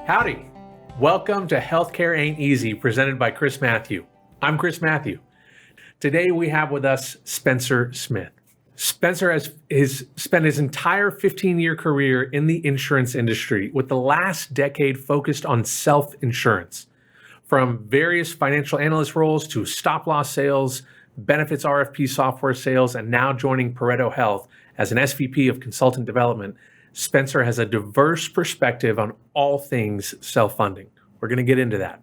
Howdy. Welcome to Healthcare Ain't Easy, presented by Chris Mathew. I'm Chris Mathew. Today we have with us Spencer Smith. Spencer has spent his entire 15-year career in the insurance industry, with the last decade focused on self-insurance. From various financial analyst roles to stop-loss sales, benefits RFP software sales, and now joining Pt.2 Health as an SVP of consultant development, Spencer has a diverse perspective on all things self-funding. We're going to get into that.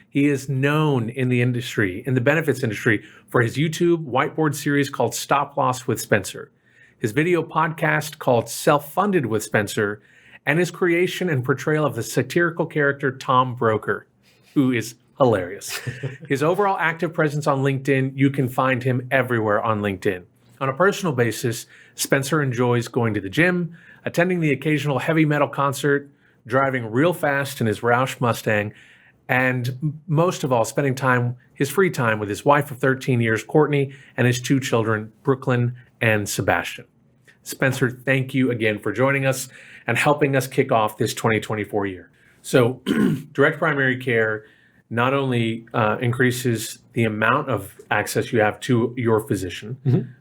He is known in the industry, in the benefits industry, for his YouTube whiteboard series called Stop Loss with Spencer, his video podcast called Self-Funded with Spencer, and his creation and portrayal of the satirical character Tom Broker, who is hilarious. His overall active presence on LinkedIn, you can find him everywhere on LinkedIn. On a personal basis, Spencer enjoys going to the gym, attending the occasional heavy metal concert, driving real fast in his Roush Mustang, and most of all, spending his free time with his wife of 13 years, Courtney, and his two children, Brooklyn and Sebastian. Spencer, thank you again for joining us and helping us kick off this 2024 year. So direct primary care not only increases the amount of access you have to your physician,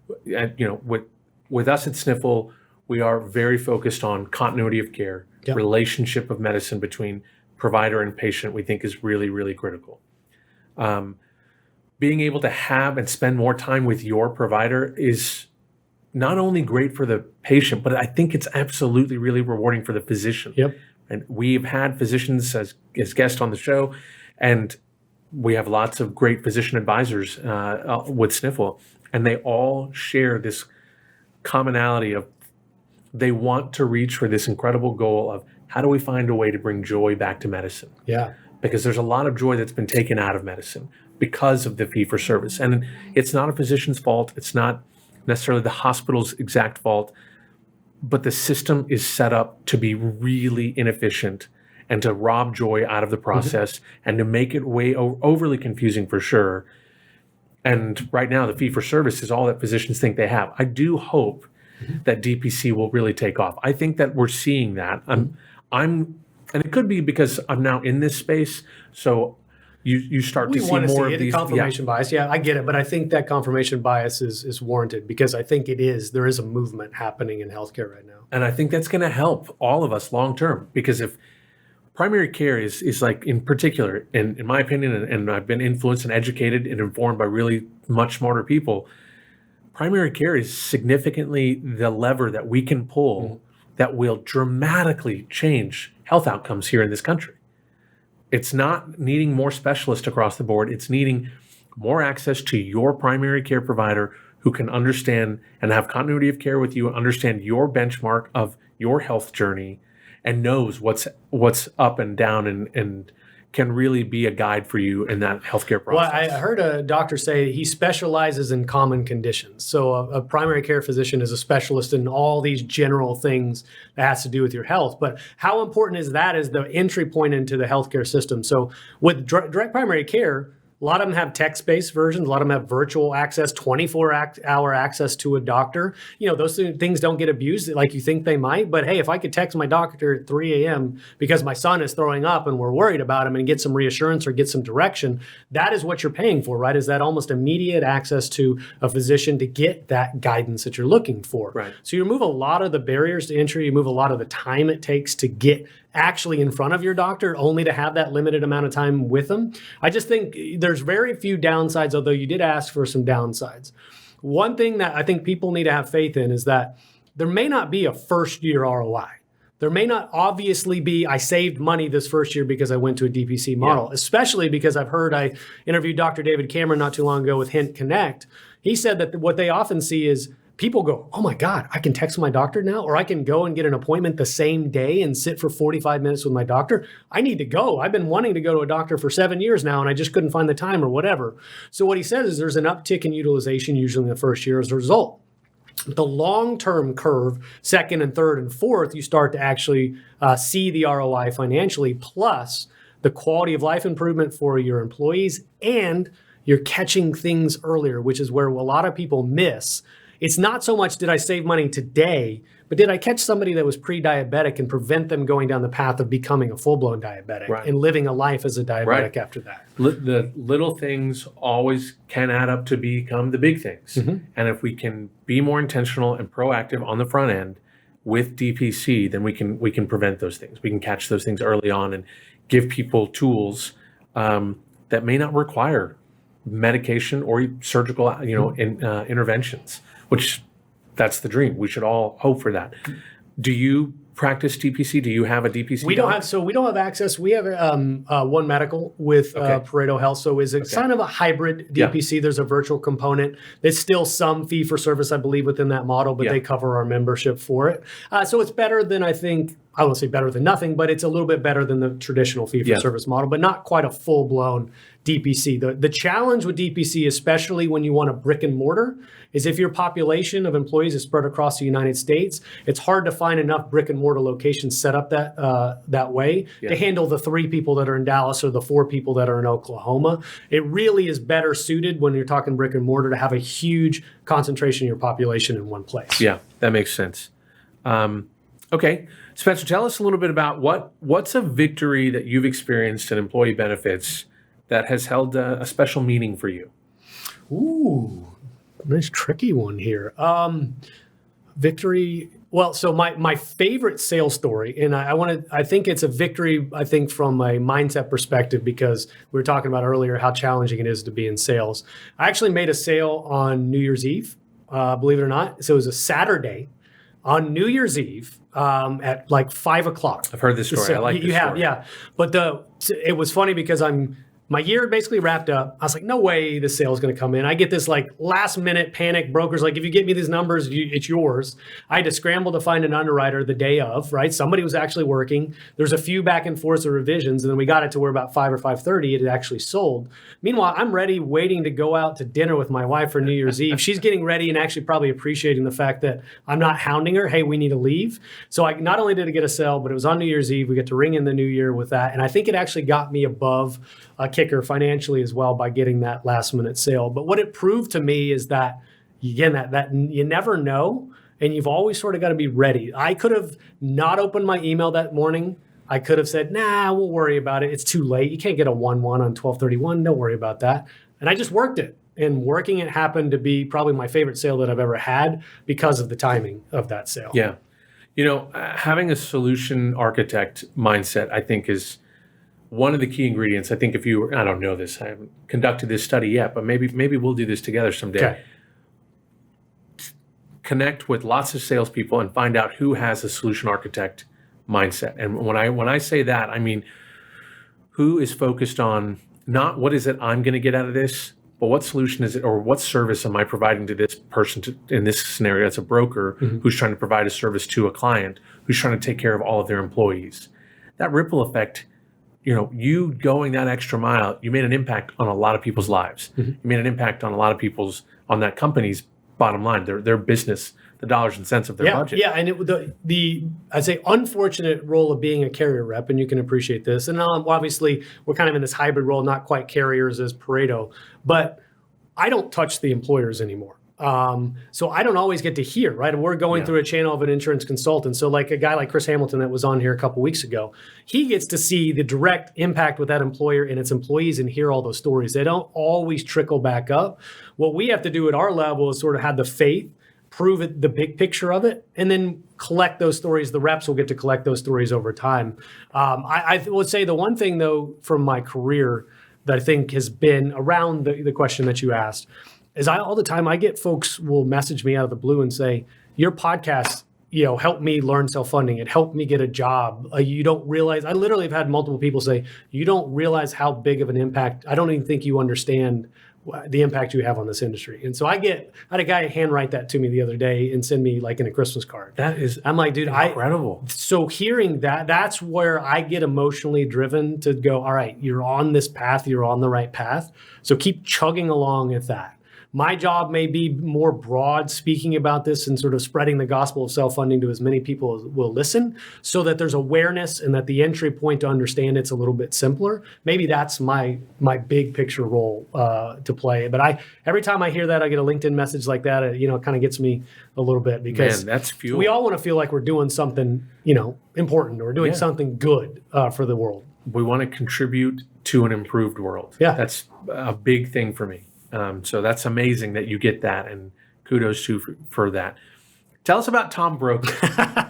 with us at Sniffle, we are very focused on continuity of care, relationship of medicine between provider and patient, we think is really, really critical. Being able to have and spend more time with your provider is not only great for the patient, but I think it's absolutely really rewarding for the physician. Yep. And we've had physicians as guests on the show, and we have lots of great physician advisors with Sniffle, and they all share this commonality of they want to reach for this incredible goal of how do we find a way to bring joy back to medicine? Yeah. Because there's a lot of joy that's been taken out of medicine because of the fee-for-service. And it's not a physician's fault. It's not necessarily the hospital's exact fault, but the system is set up to be really inefficient and to rob joy out of the process and to make it way overly confusing for sure. And right now, the fee-for-service is all that physicians think they have. I do hope that DPC will really take off. I think that we're seeing that. And it could be because I'm now in this space, so you start to see more of these confirmation bias. Yeah, I get it, but I think that confirmation bias is warranted because I think there is a movement happening in healthcare right now. And I think that's going to help all of us long term, because if primary care is like, in particular, in my opinion, and I've been influenced and educated and informed by really much smarter people, primary care is significantly the lever that we can pull that will dramatically change health outcomes here in this country. It's not needing more specialists across the board. It's needing more access to your primary care provider who can understand and have continuity of care with you, understand your benchmark of your health journey, and knows what's up and down and can really be a guide for you in that healthcare process. Well, I heard a doctor say he specializes in common conditions. So a primary care physician is a specialist in all these general things that has to do with your health. But how important is that as the entry point into the healthcare system? So with direct primary care, a lot of them have text-based versions. A lot of them have virtual access, 24-hour access to a doctor. Those things don't get abused like you think they might. But hey, if I could text my doctor at 3 a.m. because my son is throwing up and we're worried about him and get some reassurance or get some direction, that is what you're paying for, right? Is that almost immediate access to a physician to get that guidance that you're looking for. Right. So you remove a lot of the barriers to entry. You move a lot of the time it takes to get actually in front of your doctor, only to have that limited amount of time with them. I just think there's very few downsides, although you did ask for some downsides. One thing that I think people need to have faith in is that there may not be a first year ROI. There may not obviously be, I saved money this first year because I went to a DPC model, especially because I interviewed Dr. David Cameron not too long ago with Hint Connect. He said that what they often see is people go, oh my God, I can text my doctor now, or I can go and get an appointment the same day and sit for 45 minutes with my doctor. I need to go. I've been wanting to go to a doctor for 7 years now, and I just couldn't find the time or whatever. So what he says is there's an uptick in utilization usually in the first year as a result. The long-term curve, second and third and fourth, you start to actually see the ROI financially, plus the quality of life improvement for your employees, and you're catching things earlier, which is where a lot of people miss it's not so much did I save money today, but did I catch somebody that was pre-diabetic and prevent them going down the path of becoming a full-blown diabetic and living a life as a diabetic after that? The little things always can add up to become the big things. And if we can be more intentional and proactive on the front end with DPC, then we can prevent those things. We can catch those things early on and give people tools that may not require medication or surgical, interventions, which that's the dream. We should all hope for that. Do you practice DPC? Do you have a DPC? We don't have access. We have One Medical with Pareto Health. So it's kind of a hybrid DPC. Yeah. There's a virtual component. There's still some fee for service, I believe, within that model, but they cover our membership for it. So it's better than, I won't say better than nothing, but it's a little bit better than the traditional fee for service model, but not quite a full blown DPC. The challenge with DPC, especially when you want a brick and mortar, is if your population of employees is spread across the United States, it's hard to find enough brick and mortar locations set up that way to handle the 3 people that are in Dallas or the 4 people that are in Oklahoma. It really is better suited when you're talking brick and mortar to have a huge concentration of your population in one place. Yeah, that makes sense. Okay, Spencer, tell us a little bit about what's a victory that you've experienced in employee benefits that has held a special meaning for you. Ooh, nice tricky one here. Victory. Well, so my favorite sales story, and I think it's a victory, from a mindset perspective, because we were talking about earlier how challenging it is to be in sales. I actually made a sale on New Year's Eve, believe it or not. So it was a Saturday on New Year's Eve at like 5 o'clock. I've heard this story. So I like this story. Yeah. But it was funny because my year basically wrapped up. I was like, no way this sale is going to come in. I get this like last minute panic. Brokers like, if you get me these numbers, it's yours. I had to scramble to find an underwriter the day of, right? Somebody was actually working. There's a few back and forth of revisions, and then we got it to where about 5 or 5:30 it had actually sold. Meanwhile, I'm ready, waiting to go out to dinner with my wife for New Year's Eve. She's getting ready and actually probably appreciating the fact that I'm not hounding her. Hey, we need to leave. So I not only did I get a sale, but it was on New Year's Eve. We get to ring in the new year with that. And I think it actually got me above a kicker financially as well by getting that last minute sale. But what it proved to me is that, again, that you never know, and you've always sort of got to be ready. I could have not opened my email that morning. I could have said, nah, we'll worry about it. It's too late. You can't get a 1-1 on 12/31. Don't worry about that. And I just worked it. And working it happened to be probably my favorite sale that I've ever had because of the timing of that sale. Yeah. Having a solution architect mindset, I think, is one of the key ingredients. I think I don't know this, I haven't conducted this study yet, but maybe we'll do this together someday. Okay. Connect with lots of salespeople and find out who has a solution architect mindset. And when I say that, I mean, who is focused on not what is it I'm going to get out of this, but what solution is it, or what service am I providing to this person in this scenario? It's a broker who's trying to provide a service to a client who's trying to take care of all of their employees. That ripple effect, you going that extra mile, you made an impact on a lot of people's lives. You made an impact on a lot of on that company's bottom line, their business, the dollars and cents of their budget. Yeah, and I'd say unfortunate role of being a carrier rep, and you can appreciate this. And obviously, we're kind of in this hybrid role, not quite carriers as Pareto, but I don't touch the employers anymore. So I don't always get to hear, right? We're going through a channel of an insurance consultant. So like a guy like Chris Hamilton that was on here a couple weeks ago, he gets to see the direct impact with that employer and its employees and hear all those stories. They don't always trickle back up. What we have to do at our level is sort of have the faith, prove it, the big picture of it, and then collect those stories. The reps will get to collect those stories over time. I would say the one thing, though, from my career that I think has been around the question that you asked is all the time I get folks will message me out of the blue and say, your podcast, helped me learn self-funding. It helped me get a job. You don't realize, I literally have had multiple people say, you don't realize how big of an impact, I don't even think you understand the impact you have on this industry. And so I had a guy handwrite that to me the other day and send me like in a Christmas card. I'm like, dude, incredible. So hearing that's where I get emotionally driven to go, all right, you're on this path, you're on the right path. So keep chugging along at that. My job may be more broad, speaking about this and sort of spreading the gospel of self-funding to as many people as will listen, so that there's awareness and that the entry point to understand it's a little bit simpler. Maybe that's my big picture role to play. But every time I hear that, I get a LinkedIn message like that, it kind of gets me a little bit, because Man, that's fuel. we all want to feel like we're doing something, important, or doing something good for the world. We want to contribute to an improved world. Yeah. That's a big thing for me. So that's amazing that you get that, and kudos to for that. Tell us about Tom Broker.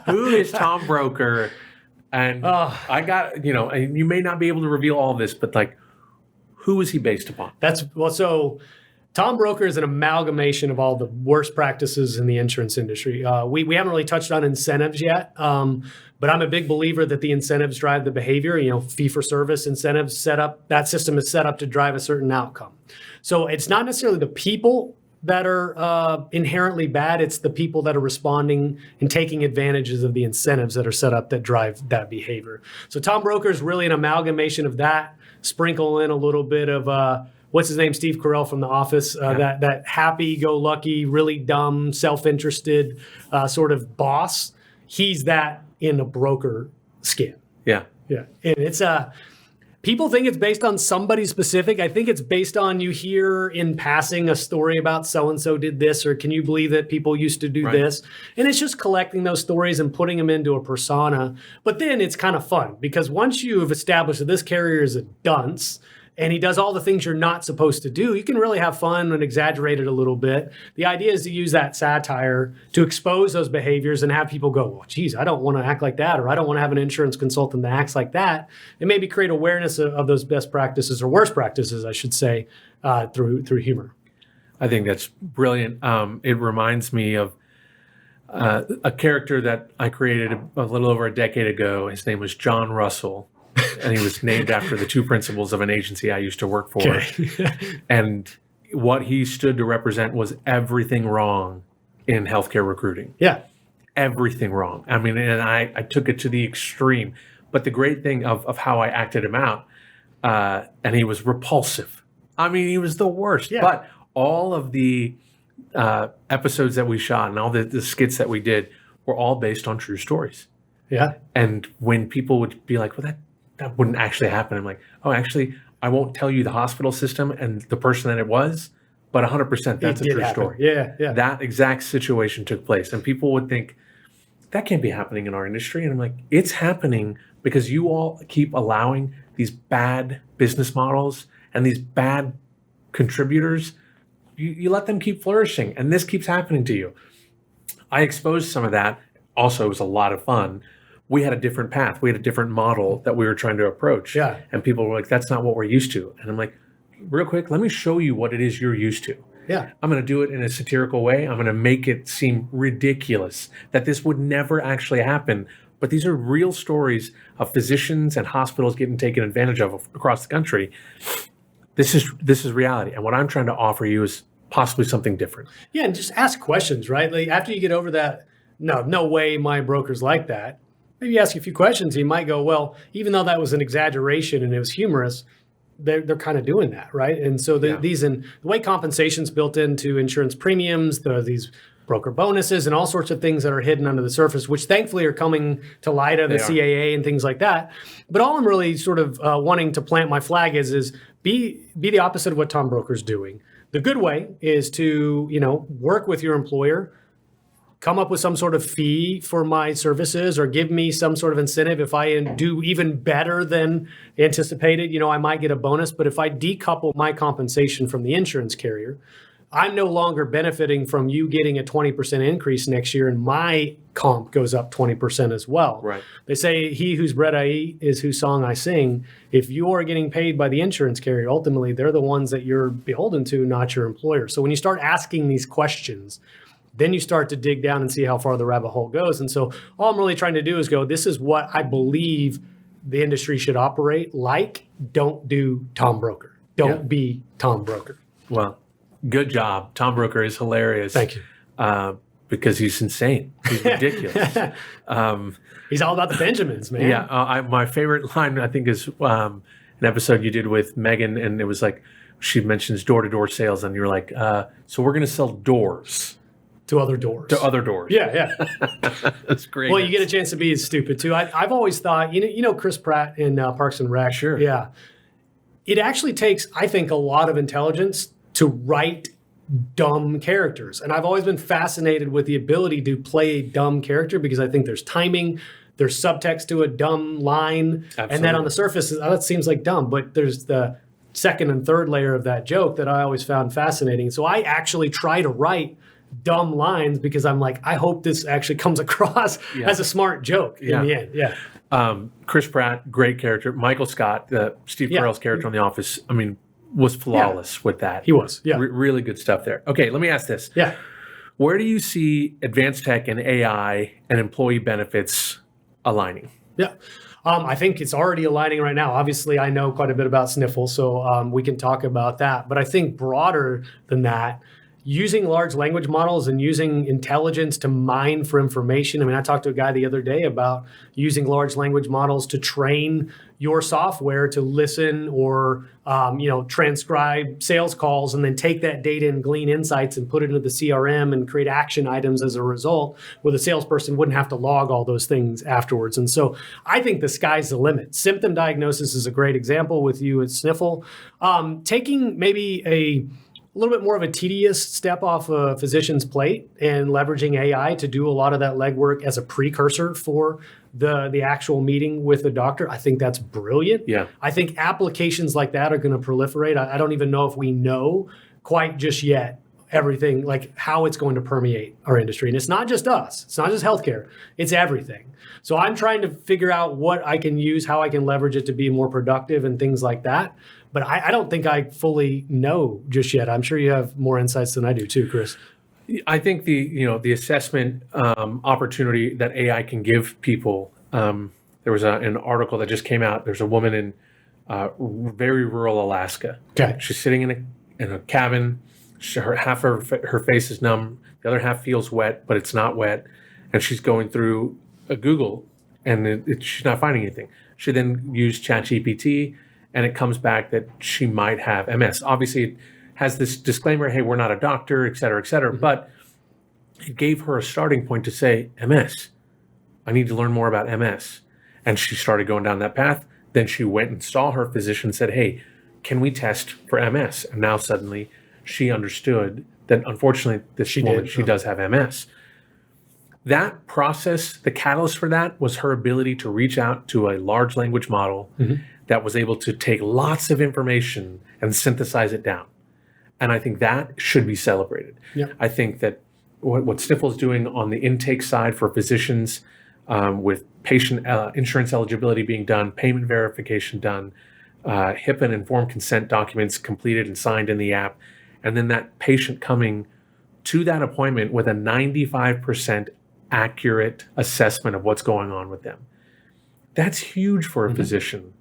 Who is Tom Broker? And I got, and you may not be able to reveal all this, but like, who is he based upon? So Tom Broker is an amalgamation of all the worst practices in the insurance industry. We haven't really touched on incentives yet, but I'm a big believer that the incentives drive the behavior. Fee-for-service incentives that system is set up to drive a certain outcome. So it's not necessarily the people that are inherently bad. It's the people that are responding and taking advantages of the incentives that are set up that drive that behavior. So Tom Broker is really an amalgamation of that. Sprinkle in a little bit of what's his name? Steve Carell from The Office. That happy-go-lucky, really dumb, self-interested sort of boss. He's that in a broker skin. Yeah. Yeah. And it's people think it's based on somebody specific. I think it's based on, you hear in passing a story about so-and-so did this, or can you believe that people used to do this? And it's just collecting those stories and putting them into a persona. But then it's kind of fun, because once you've established that this carrier is a dunce, and he does all the things you're not supposed to do, you can really have fun and exaggerate it a little bit. The idea is to use that satire to expose those behaviors and have people go, well, geez, I don't want to act like that, or I don't want to have an insurance consultant that acts like that, and maybe create awareness of those best practices, or worst practices, I should say, through humor. I think that's brilliant. It reminds me of a character that I created a little over a decade ago. His name was John Russell. And he was named after the two principals of an agency I used to work for. Okay. And what he stood to represent was everything wrong in healthcare recruiting. Yeah. Everything wrong. I mean, and I took it to the extreme. But the great thing of how I acted him out, and he was repulsive. I mean, he was the worst. Yeah. But all of the episodes that we shot and all the skits that we did were all based on true stories. Yeah. And when people would be like, well, that wouldn't actually happen. I'm like, oh, actually, I won't tell you the hospital system and the person that it was, but 100% that's a true story. Yeah, yeah. That exact situation took place. And people would think, that can't be happening in our industry. And I'm like, it's happening because you all keep allowing these bad business models and these bad contributors. You let them keep flourishing, and this keeps happening to you. I exposed some of that. Also, it was a lot of fun. We had a different path. We had a different model that we were trying to approach. Yeah. And people were like, that's not what we're used to. And I'm like, real quick, let me show you what it is you're used to. Yeah. I'm going to do it in a satirical way. I'm going to make it seem ridiculous that this would never actually happen. But these are real stories of physicians and hospitals getting taken advantage of across the country. This is reality. And what I'm trying to offer you is possibly something different. Yeah, and just ask questions, right? Like after you get over that, no way my broker's like that. Maybe ask a few questions. You might go, well, even though that was an exaggeration and it was humorous, they're kind of doing that, right? And so the way compensation's built into insurance premiums, these broker bonuses and all sorts of things that are hidden under the surface, which thankfully are coming to light of the CAA and things like that. But all I'm really sort of wanting to plant my flag is be the opposite of what Tom Broker's doing. The good way is to, work with your employer, come up with some sort of fee for my services, or give me some sort of incentive. If I do even better than anticipated, I might get a bonus. But if I decouple my compensation from the insurance carrier, I'm no longer benefiting from you getting a 20% increase next year, and my comp goes up 20% as well. Right. They say, he whose bread I eat is whose song I sing. If you're getting paid by the insurance carrier, ultimately they're the ones that you're beholden to, not your employer. So when you start asking these questions, then you start to dig down and see how far the rabbit hole goes. And so all I'm really trying to do is go, this is what I believe the industry should operate like. Don't do Tom Broker. Don't be Tom Broker. Well, good job. Tom Broker is hilarious. Thank you. Because he's insane. He's ridiculous. He's all about the Benjamins, man. Yeah. My favorite line, I think, is an episode you did with Megan, and it was like, she mentions door-to-door sales, and you're like, so we're going to sell doors to other doors. to other doors. Yeah. That's great. Well, you get a chance to be as stupid too. I've always thought, you know Chris Pratt in Parks and Rec. Sure. Yeah. It actually takes, I think, a lot of intelligence to write dumb characters. And I've always been fascinated with the ability to play a dumb character because I think there's timing, there's subtext to a dumb line. Absolutely. And then on the surface, that seems like dumb, but there's the second and third layer of that joke that I always found fascinating. So I actually try to write dumb lines because I'm like, I hope this actually comes across as a smart joke in the end. Yeah. Chris Pratt, great character. Michael Scott, Steve Carell's character on The Office, I mean, was flawless with that. He was, Really good stuff there. Okay, let me ask this. Yeah. Where do you see advanced tech and AI and employee benefits aligning? Yeah. I think it's already aligning right now. Obviously, I know quite a bit about Sniffle, so we can talk about that. But I think broader than that, using large language models and using intelligence to mine for information. I mean, I talked to a guy the other day about using large language models to train your software to listen or transcribe sales calls and then take that data and glean insights and put it into the CRM and create action items as a result, where the salesperson wouldn't have to log all those things afterwards. And so I think the sky's the limit. Symptom diagnosis is a great example with you at Sniffle. Taking maybe a little bit more of a tedious step off a physician's plate and leveraging AI to do a lot of that legwork as a precursor for the actual meeting with the doctor. I think that's brilliant. Yeah. I think applications like that are going to proliferate. I don't even know if we know quite just yet everything, like how it's going to permeate our industry. And it's not just us. It's not just healthcare. It's everything. So I'm trying to figure out what I can use, how I can leverage it to be more productive and things like that. But I don't think I fully know just yet. I'm sure you have more insights than I do too, Chris. I think the assessment opportunity that AI can give people. There was an article that just came out. There's a woman in very rural Alaska. Okay. She's sitting in a cabin. Half of her face is numb. The other half feels wet, but it's not wet. And she's going through a Google, and she's not finding anything. She then used ChatGPT, and it comes back that she might have MS. Obviously, it has this disclaimer, hey, we're not a doctor, et cetera, Mm-hmm. but it gave her a starting point to say, MS. I need to learn more about MS. And she started going down that path. Then she went and saw her physician and said, hey, can we test for MS? And now suddenly she understood that unfortunately she does have MS. That process, the catalyst for that was her ability to reach out to a large language model that was able to take lots of information and synthesize it down. And I think that should be celebrated. Yep. I think that what Sniffle is doing on the intake side for physicians, with patient insurance eligibility being done, payment verification done, HIPAA and informed consent documents completed and signed in the app, and then that patient coming to that appointment with a 95% accurate assessment of what's going on with them. That's huge for a physician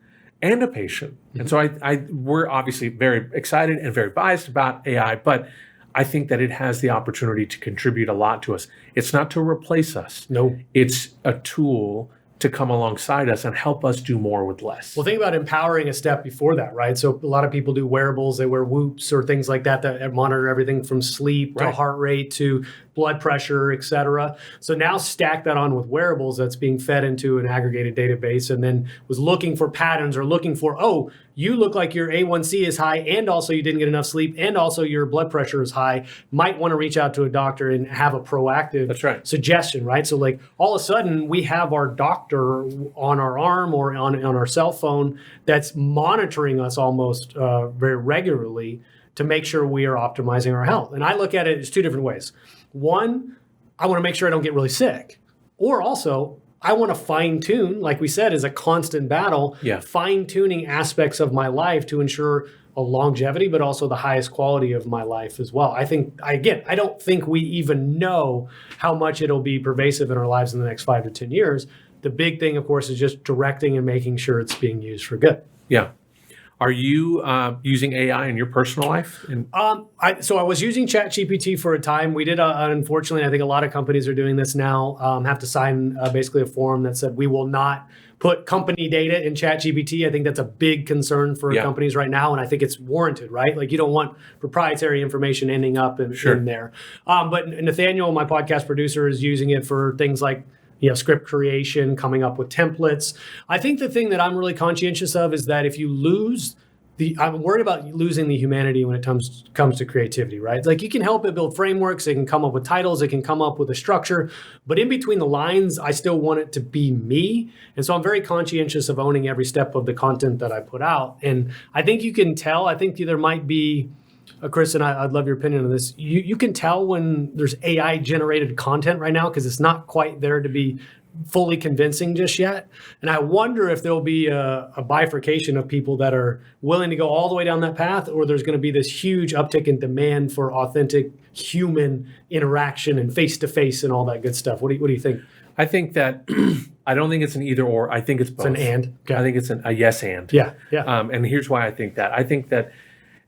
and a patient. And so we're obviously very excited and very biased about AI, but I think that it has the opportunity to contribute a lot to us. It's not to replace us. No. It's a tool to come alongside us and help us do more with less. Well, think about empowering a step before that, right? So a lot of people do wearables. They wear Whoops or things like that monitor everything from sleep to heart rate to blood pressure, et cetera. So now stack that on with wearables that's being fed into an aggregated database and then was looking for patterns or looking for, oh, you look like your A1C is high and also you didn't get enough sleep and also your blood pressure is high. Might want to reach out to a doctor and have a proactive suggestion, right? So like all of a sudden we have our doctor on our arm or on our cell phone that's monitoring us almost very regularly to make sure we are optimizing our health. And I look at it as two different ways. One, I want to make sure I don't get really sick. Or also, I want to fine tune, like we said, is a constant battle, fine tuning aspects of my life to ensure a longevity, but also the highest quality of my life as well. I don't think we even know how much it'll be pervasive in our lives in the next 5 to 10 years. The big thing, of course, is just directing and making sure it's being used for good. Yeah. Are you using AI in your personal life? So I was using ChatGPT for a time. We did, unfortunately, I think a lot of companies are doing this now, have to sign basically a form that said we will not put company data in ChatGPT. I think that's a big concern for companies right now, and I think it's warranted, right? Like you don't want proprietary information ending up in there. But Nathaniel, my podcast producer, is using it for things like script creation, coming up with templates. I think the thing that I'm really conscientious of is that if you lose I'm worried about losing the humanity when it comes to creativity, right? It's like you can help it build frameworks, it can come up with titles, it can come up with a structure, but in between the lines, I still want it to be me. And so I'm very conscientious of owning every step of the content that I put out. And I think you can tell, I think there might be, Chris, and I'd love your opinion on this. You can tell when there's AI generated content right now because it's not quite there to be fully convincing just yet. And I wonder if there'll be a bifurcation of people that are willing to go all the way down that path, or there's going to be this huge uptick in demand for authentic human interaction and face-to-face and all that good stuff. What do you think? I think that I don't think it's an either or. I think it's both. It's an and. Okay. I think it's a yes and. Yeah. And here's why I think that. I think that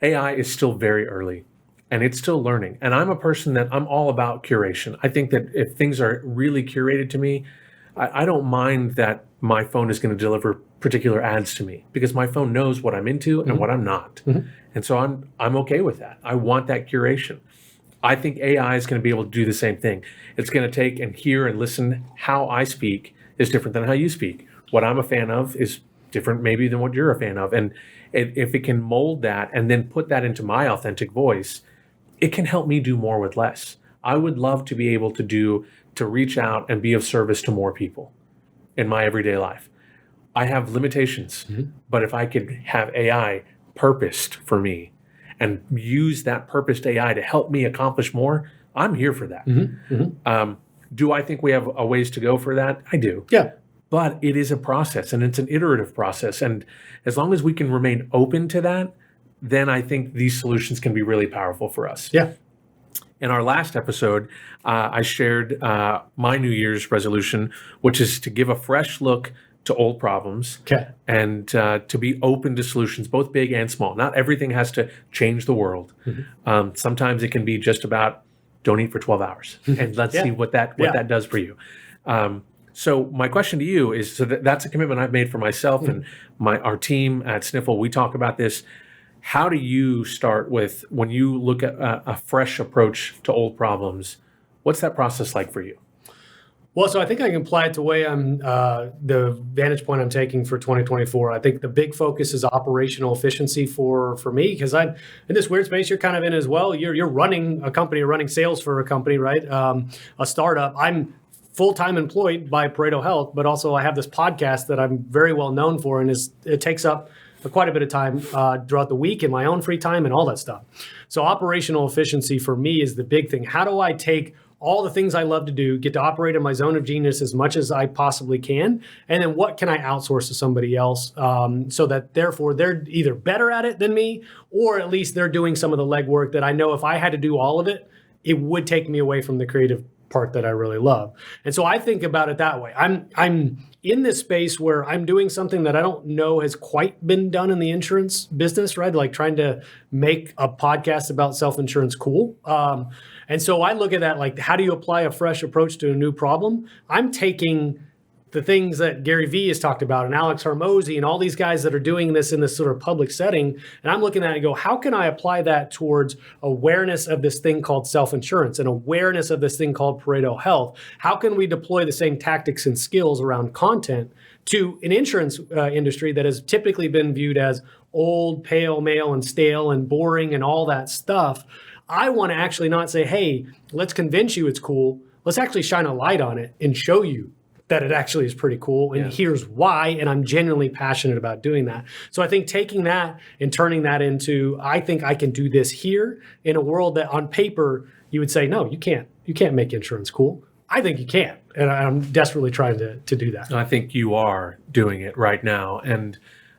AI is still very early and it's still learning. And I'm a person that I'm all about curation. I think that if things are really curated to me, I don't mind that my phone is going to deliver particular ads to me because my phone knows what I'm into and what I'm not. And so I'm okay with that. I want that curation. I think AI is going to be able to do the same thing. It's going to take and hear and listen. How I speak is different than how you speak. What I'm a fan of is different maybe than what you're a fan of. And if it can mold that and then put that into my authentic voice, it can help me do more with less. I would love to be able to reach out and be of service to more people in my everyday life. I have limitations, but if I could have AI purposed for me and use that purposed AI to help me accomplish more, I'm here for that. Do I think we have a ways to go for that? I do. Yeah. But it is a process and it's an iterative process. And as long as we can remain open to that, then I think these solutions can be really powerful for us. Yeah. In our last episode, I shared my New Year's resolution, which is to give a fresh look to old problems and to be open to solutions, both big and small. Not everything has to change the world. Sometimes it can be just about don't eat for 12 hours and let's see what that does for you. So my question to you is, so that's a commitment I've made for myself and our team at Sniffle. We talk about this. How do you start with, when you look at a fresh approach to old problems, what's that process like for you? Well, so I think I can apply it to the way the vantage point I'm taking for 2024. I think the big focus is operational efficiency for me, because I'm in this weird space you're kind of in as well. You're running a company, you're running sales for a company, right? A startup. I'm full-time employed by Pt.2 Health, but also I have this podcast that I'm very well known for, and it takes up quite a bit of time throughout the week in my own free time and all that stuff. So operational efficiency for me is the big thing. How do I take all the things I love to do, get to operate in my zone of genius as much as I possibly can, and then what can I outsource to somebody else so that therefore they're either better at it than me, or at least they're doing some of the legwork that I know if I had to do all of it, it would take me away from the creative part that I really love. And so I think about it that way. I'm in this space where I'm doing something that I don't know has quite been done in the insurance business, right? Like trying to make a podcast about self-insurance cool. And so I look at that like, how do you apply a fresh approach to a new problem? I'm taking the things that Gary Vee has talked about and Alex Hormozy and all these guys that are doing this in this sort of public setting. And I'm looking at it and go, how can I apply that towards awareness of this thing called self-insurance and awareness of this thing called Pt.2 Health? How can we deploy the same tactics and skills around content to an insurance industry that has typically been viewed as old, pale, male, and stale and boring and all that stuff? I want to actually not say, hey, let's convince you it's cool. Let's actually shine a light on it and show you that it actually is pretty cool, and here's why, and I'm genuinely passionate about doing that. So I think taking that and turning that into, I think I can do this here in a world that on paper you would say, no, you can't make insurance cool. I think you can, and I'm desperately trying to do that. I think you are doing it right now, and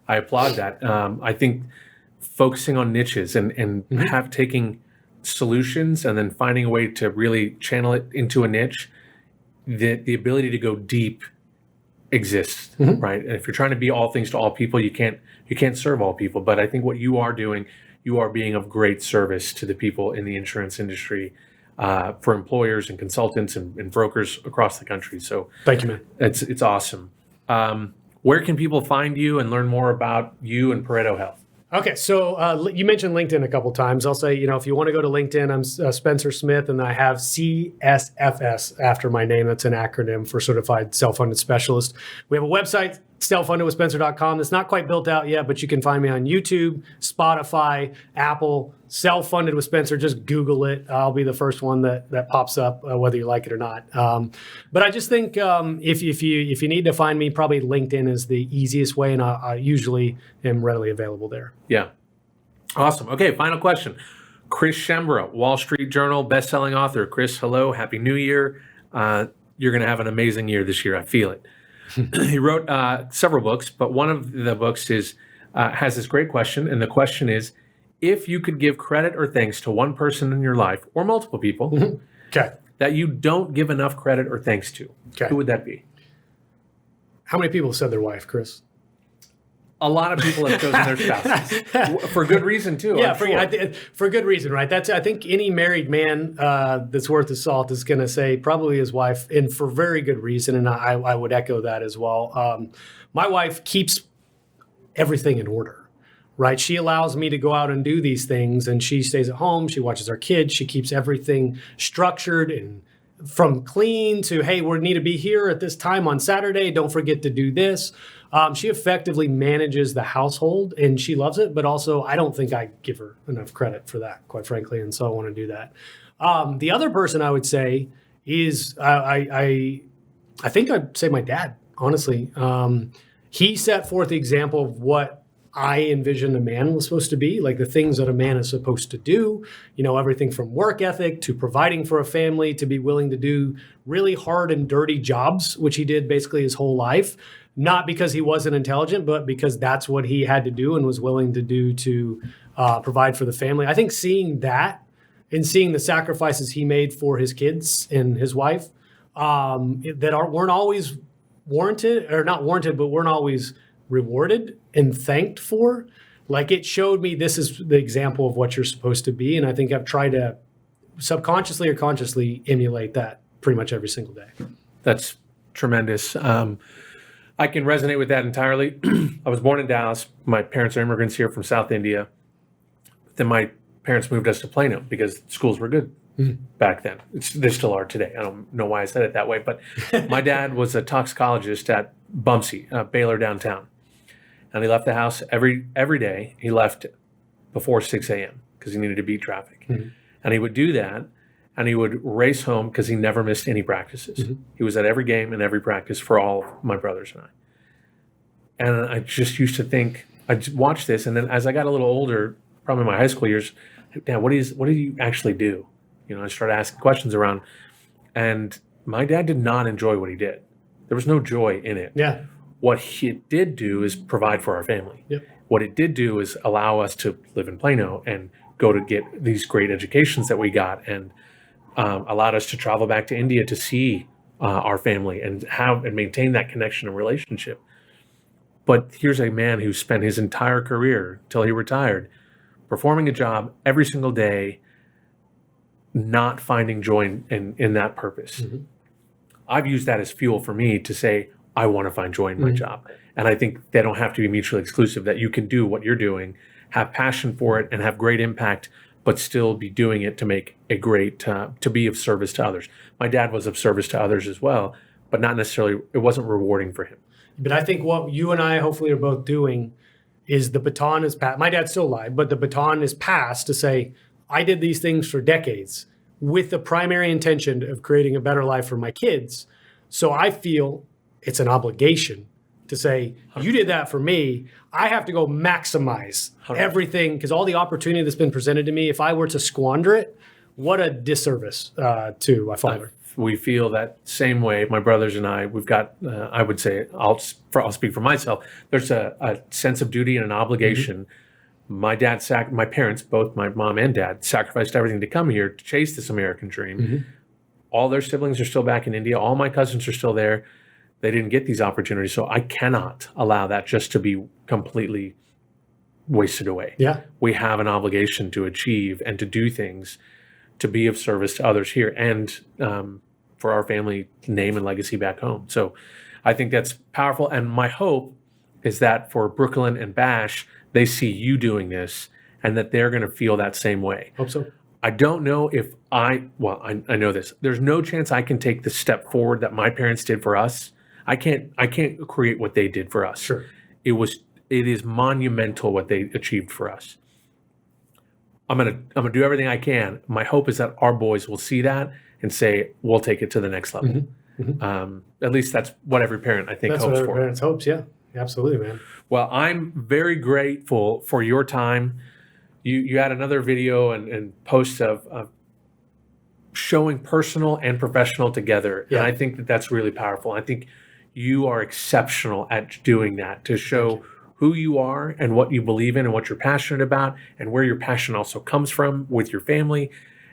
I applaud that. I think focusing on niches and have taking solutions and then finding a way to really channel it into a niche, the ability to go deep exists, right? And if you're trying to be all things to all people, you can't serve all people. But I think what you are doing, you are being of great service to the people in the insurance industry, for employers and consultants and brokers across the country. So Thank you, man. it's awesome. Where can people find you and learn more about you and Pareto Health? Okay, so you mentioned LinkedIn a couple times. I'll say, if you want to go to LinkedIn, I'm Spencer Smith, and I have CSFS after my name. That's an acronym for Certified Self-Funded Specialist. We have a website, selffundedwithspencer.com. That's not quite built out yet, but you can find me on YouTube, Spotify, Apple, Self-Funded with Spencer. Just Google it. I'll be the first one that pops up, whether you like it or not. But I just think if you need to find me, probably LinkedIn is the easiest way, and I usually am readily available there. Yeah. Awesome. Okay, final question. Chris Schembra, Wall Street Journal bestselling author. Chris, hello. Happy New Year. You're going to have an amazing year this year. I feel it. He wrote several books, but one of the books has this great question. And the question is, if you could give credit or thanks to one person in your life or multiple people Okay. that you don't give enough credit or thanks to, who would that be? How many people said their wife, Chris? A lot of people have chosen their spouses for good reason too. Yeah, sure. for good reason, right? I think any married man that's worth his salt is going to say probably his wife, and for very good reason. And I would echo that as well. My wife keeps everything in order, right? She allows me to go out and do these things, and she stays at home. She watches our kids. She keeps everything structured, and from clean to, hey, we need to be here at this time on Saturday. Don't forget to do this. She effectively manages the household, and she loves it. But also, I don't think I give her enough credit for that, quite frankly. And so I want to do that. The other person I would say is I think I'd say my dad. Honestly, he set forth the example of what I envisioned a man was supposed to be, like the things that a man is supposed to do, everything from work ethic to providing for a family, to be willing to do really hard and dirty jobs, which he did basically his whole life, not because he wasn't intelligent, but because that's what he had to do and was willing to do to provide for the family. I think seeing that and seeing the sacrifices he made for his kids and his wife weren't always warranted, or not warranted, but weren't always rewarded and thanked for. Like, it showed me this is the example of what you're supposed to be. And I think I've tried to subconsciously or consciously emulate that pretty much every single day. That's tremendous. I can resonate with that entirely. I was born in Dallas. My parents are immigrants here from South India. Then my parents moved us to Plano because schools were good back then. They still are today. I don't know why I said it that way, but my dad was a toxicologist at Bumsey, Baylor downtown. And he left the house every day. He left before 6 a.m. because he needed to beat traffic. And he would do that, and he would race home because he never missed any practices. He was at every game and every practice for all of my brothers and I. And I just used to think, I'd watch this, and then as I got a little older, probably in my high school years, Dad, what do you actually do? I started asking questions around, and my dad did not enjoy what he did. There was no joy in it. Yeah. What he did do is provide for our family. Yep. What it did do is allow us to live in Plano and go to get these great educations that we got, and allowed us to travel back to India to see our family and have and maintain that connection and relationship. But here's a man who spent his entire career till he retired performing a job every single day, not finding joy in that purpose. I've used that as fuel for me to say, I want to find joy in my job. And I think they don't have to be mutually exclusive, that you can do what you're doing, have passion for it, and have great impact, but still be doing it to make a great, to be of service to others. My dad was of service to others as well, but not necessarily, it wasn't rewarding for him. But I think what you and I hopefully are both doing is the baton is passed. My dad's still alive, but the baton is passed to say, I did these things for decades with the primary intention of creating a better life for my kids. So I feel it's an obligation to say, you did that for me. I have to go maximize everything, because all the opportunity that's been presented to me, if I were to squander it, what a disservice to my father. We feel that same way. My brothers and I, we've got, I would say, I'll speak for myself. There's a sense of duty and an obligation. My dad, my parents, both my mom and dad, sacrificed everything to come here to chase this American dream. All their siblings are still back in India. All my cousins are still there. they didn't get these opportunities. So I cannot allow that just to be completely wasted away. Yeah. We have an obligation to achieve and to do things to be of service to others here and for our family name and legacy back home. So I think that's powerful. And my hope is that for Brooklyn and Bash, they see you doing this and that they're going to feel that same way. Hope so. I don't know if I know this. There's no chance I can take the step forward that my parents did for us. I can't create what they did for us. Sure. It is monumental what they achieved for us. I'm gonna do everything I can. My hope is that our boys will see that and say, we'll take it to the next level. Mm-hmm. Mm-hmm. At least that's what every parent, I think, That's hopes what for. every parents hopes. Yeah, absolutely, man. Well, I'm very grateful for your time. You had another video and post of showing personal and professional together. Yeah. And I think that that's really powerful. I think you are exceptional at doing that, to show who you are and what you believe in and what you're passionate about and where your passion also comes from with your family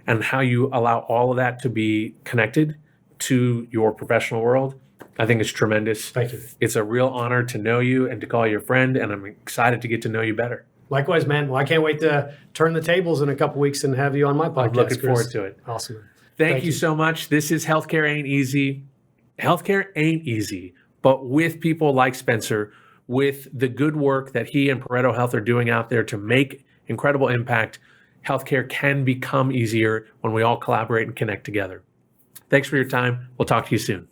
and how you allow all of that to be connected to your professional world. I think it's tremendous. Thank you. It's a real honor to know you and to call you a friend, and I'm excited to get to know you better. Likewise, man. Well, I can't wait to turn the tables in a couple weeks and have you on my podcast. I'm looking Chris. forward to it. Awesome. Thank you so much. This is Healthcare Ain't Easy. Healthcare ain't easy, but with people like Spencer, with the good work that he and Pareto Health are doing out there to make incredible impact, healthcare can become easier when we all collaborate and connect together. Thanks for your time. We'll talk to you soon.